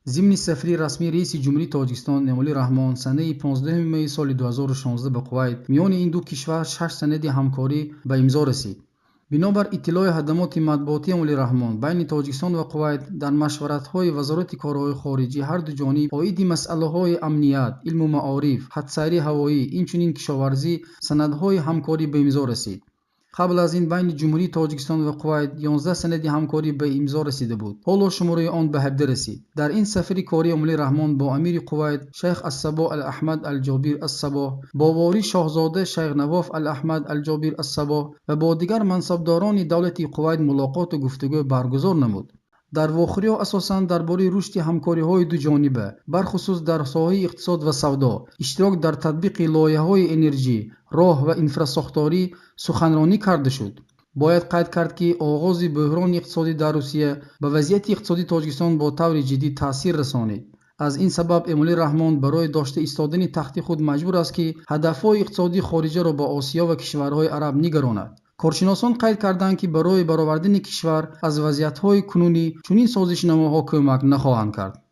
ضمن سفری رسمی رئیس جمهوری تاجیکستان امالی رحمان سنه 15 می سال 2016 به کویت میان این دو کشور 6 سند همکاری به امضا رسید. بنابر اطلاع خدمات مطبوعاتی امالی رحمان بین تاجیکستان و کویت در مشورت‌های وزارت کارهای خارجی هر دو جانب اوید مسئله‌های امنیت، علم و معارف، خطسیری هوایی، اینچنین کشاورزی سندهای همکاری به امضا رسید. قبل از این بین جمهوری تاجیکستان و کویت 11 سند همکاری به امضا رسیده بود. حالا شماره آن به 17 رسید. در این سفر کاری امالی رحمان با امیر کویت شیخ الصباح الاحمد الجابر الصباح، با والی شاهزاده شیخ نواف الاحمد الجابر الصباح و با دیگر منصبداران دولت کویت ملاقات و گفتگو برگزار نمود. در واخریا اساساً درباره رشد همکاری‌های دو جانبه، برخصوص در ساحه اقتصاد و سودا، اشتراک در تطبیق لایحه‌های انرژی، راه و انفراساختاری سخنرانی کرده شد. باید قید کرد که آغاز بحران اقتصادی در روسیه به وضعیت اقتصادی تاجیکستان با طور جدی تاثیر رسانید. از این سبب امالی رحمان برای داشته ایستادن تخت خود مجبور است که هدف‌های اقتصادی خارجه را به آسیا و کشورهای عرب نگراند. کارشناسان قید کردند که برای برآوردن کشور از وضعیت‌های کنونی چنین سازشنامه‌ها کمک نخواهند کرد.